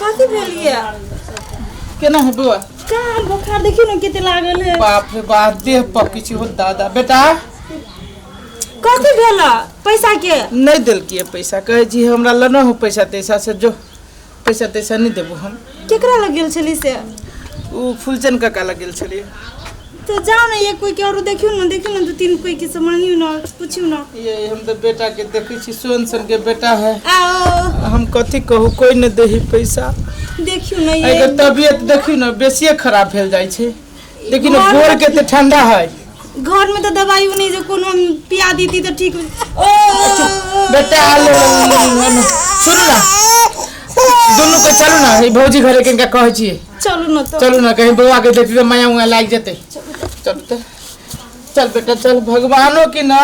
कथी भेलिए केना है बुआ का बुखार देखियो न केते लागल है बाप रे बाप देह पकी छी हो दादा बेटा कथी भेला पैसा के नहीं दिल किए पैसा कहे जी हमरा लनो हो पैसा तैसा से जो पैसा तैसा नहीं देबो हम केकरा लग गेल छली से उ फुलचन काका लग गेल छली तो जाओ ना ये कोई के और देखियो ना दो तीन कोई के मांगियो ना पूछियो ना ये हम तो बेटा के देखै छी सोन सन के बेटा है आओ हम कथी कहू कोई न देही पैसा देखियो ना ये अगर तबियत देखियो ना बेसिए खराब भेल जाय छै देखियो ना भोर के ते ठंडा है घर में तो दवाई नहीं जो कोनो पिया देती तो ठीक बेटा आलो सुन ना दोनों को चलो ना ये भौजी घरे के कहे छी चलो ना कहीं बउआ के देखी तो माया उया लाग जते चल तो चल बेटा चल भगवानों की ना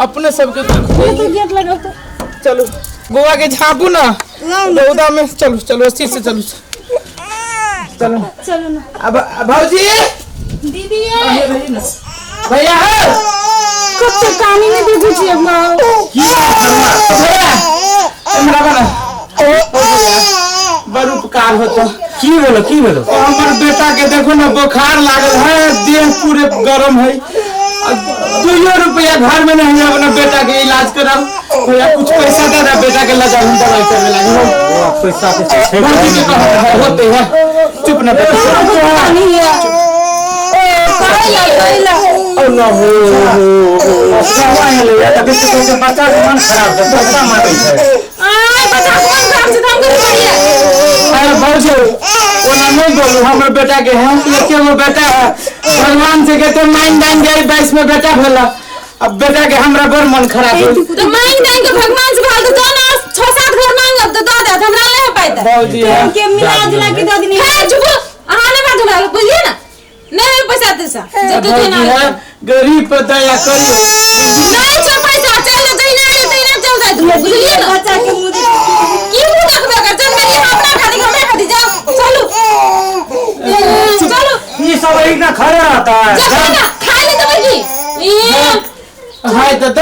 अपने सबके तो गेट लगा तो चलो बउआ के झांकू ना रौदा में चलो चलो अस्सी से चलो चलो ना अब भौजी दीदी भैया है कब से कहानी में देखो छी मां की भैया हमरा बना बड़ उपकार होता की बोलो हमर बेटा के देखो ना बुखार लागल है देह पूरे गरम है 2 रुपया घर में नहीं है अपना बेटा के इलाज कराओ भैया कुछ पैसा दे दे बेटा के लगा हम दवाई करने लगे पैसा होते हैं चुप ना बेटा नहीं है अल्लाह हो बच्चा मन खराब है पैसा मांगे है अरे भौजी ओना नहीं बोलू हमर बेटा के है एके गो बेटा है भगवान से कहते माइन दान जाई 22 में बेटा भेला अब बेटा के हमरा बड़ मन खराब हो तो माइन दान के भगवान से भाल दो ना 6-7 घर मांग अब तो दे दे हमरा नहीं पाइता भौजी है के मिला जुला के दे देनी है चुप आहा ने बात बोला बुझिए ना नहीं पैसा देसा जब तो ना गरीब पर दया करियो नहीं छ पैसा चल देना चल जाए बुझिए ना बच्चा के मुंह की मुंह देखबे कर चल मेरी हमरा खाती जाओ चलो ये सब एक ना खड़ा रहता है ना खा ले तो की हाय तो दे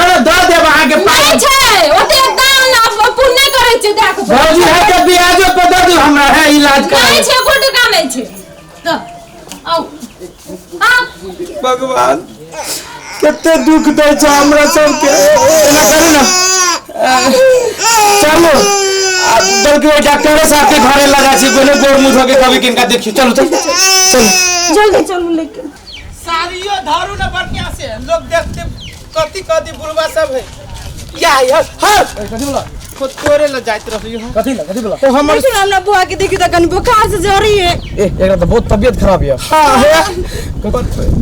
वहां के नहीं छै ओते दान ना पुण्य करे छै देख भौजी है के ब्याजो पे दे दो हमरा है इलाज कर नहीं छै कोई टका नहीं छै तो आओ भगवान कितने दुख दे छ हमरा सब के एना करू ना चलो बल्कि डॉक्टर साहब के घरे लगा छी कोने गोड़ मुंह धो के कभी किनका देखियो चलो जल्दी चलो लेके साड़ियो धारू ना बढ़िया से लोग देखते कथी बुढ़वा सब है या हां कथी बोला खुद तोरे ल जाइत रहलियो कथी बोला तो हमर सुन हमरा बुआ के देखि त कनी बुखार से जरी है एकरा तो बहुत तबीयत खराब है हां है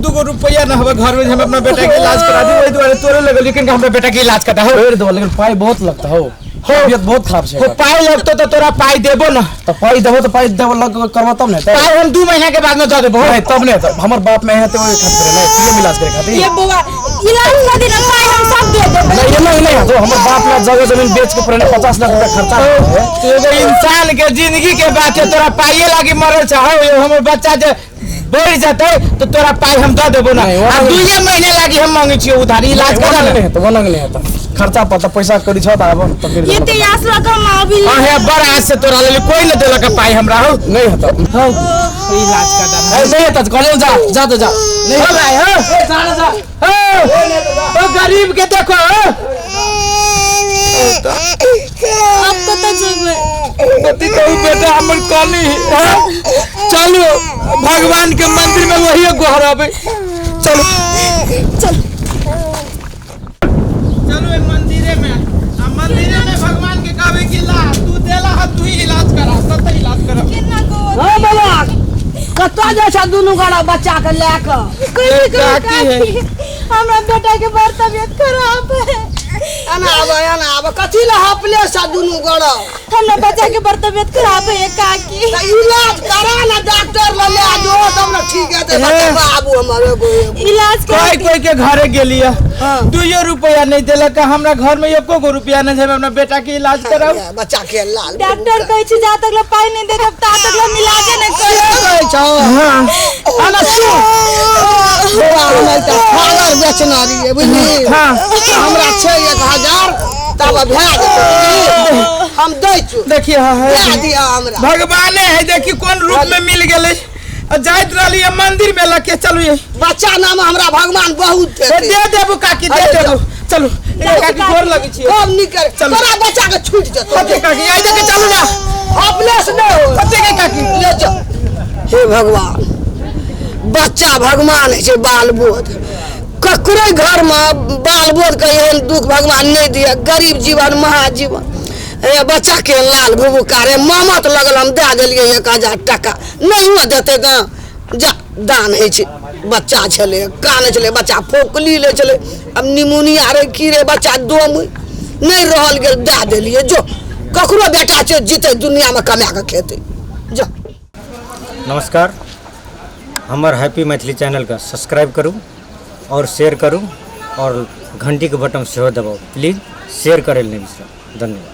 2 रुपया ना हवे घर में हम अपना बेटा के इलाज करा दी ओइ दुआरे तोरे लगल लेकिन हमरा बेटा के इलाज करता हो दो लेकिन पाई बहुत लगता हो तबीयत बहुत खराब हो पाई लगतो तो तोरा पाई देबो ना तो पाई देबो तो पाई देबो लग करबो तब नहीं पाई हम 2 महीना के बाद में दे देबो तब नहीं तो हमर बाप में है तो ओइ खातिर नहीं पीएम इलाज करे खातिर ये बुआ इलाज कर देना पाई हम सब दे देबो नहीं तो हमर बाप ना जगह जमीन बेच के पुराने 50 लाख रुपया खर्चा है तो एगो इंसान के जिंदगी के बात है तोरा पाइए लागी मरल चाहो हमर बच्चा जे बढ़ जाते तो तोरा पाई हम दे देबो ना 2 महीने लागी हम मांगे छी उधारी इलाज करा नहीं तो वनंग नहीं है खर्चा पता पैसा करी छ त अब तो फिर ये ते आस लगा अभी है बड़ा आज से तोरा ले कोई न देलक पाई हमरा हो नहीं है तो हां इलाज का दाम नहीं है तो कॉलेज जा नहीं हो भाई हो जा ओ गरीब के देखो अब तो जेबे कथी कहू बेटा हमर काली चलो भगवान के मंदिर में वही गोहराबे चलो चलो मंदिरे में भगवान के कहबे कि ला तू देला ह तू ही इलाज करा तत इलाज करा कितना को हां बाबा कत्ता जैसा दोनों गाड़ा बच्चा के लेकर काकी है हमरा बेटा के बड़ तबीयत खराब है आना अब कथी ला हपले सा दोनों गाड़ा हमरा बच्चा के बड़ तबीयत खराब है काकी तो इलाज करा ना डॉक्टर ले ले जो तब ना ठीक है ते बच्चा बाबू हमारे इलाज कोई के घरे गेलिया 2 रुपया नहीं देलक हमरा घर में 1 रुपया नहीं है अपना बेटा के इलाज कराओ बच्चा के लाल डॉक्टर कहै छी जा तक पाई नहीं दे तब ता तक इलाज नहीं कर कहै छ हां आना बाबा हम त फागर बेचना रहिए बुझली हाँ। हमरा छै 1000 तब भए जेतै हम दै छु देखिए हाँ दे है दिया हमरा भगवाने है देखी कौन रूप में मिल गए जाइत रही मंदिर में लगे चलू ये बच्चा नाम हमरा भगवान बहुत दे देबू काकी दे देबू चलू ए काकी गोर लगी छी कब निकल तोरा बच्चा के छूट जतो कते काकी आई देखे चलू ना अपने से नहीं हो कते के काकी ले जा हे भगवान बच्चा भगवान है छै बाल बोध ककरो घर में बाल बोध के एहन दुख भगवान नहीं दिए गरीब जीवन महाजीवन ए बच्चा के लाल भूबू कारे मामत लगल हम दे देलिए 1000 टका नहीं हुआ देते त जा दान है छै बच्चा छले कान छले बच्चा फोकली ले छले अब निमोनिया रे की रे बच्चा दम नहीं रहल गेल दे देलिए जो ककरो बेटा छै जीते दुनिया में कमा के खेते जो नमस्कार हमार हैप्पी मैथिली चैनल का सब्सक्राइब करूँ और शेयर करूँ और घंटी के बटन से दबाओ प्लीज़ शेयर करे नहीं बिसरा धन्यवाद।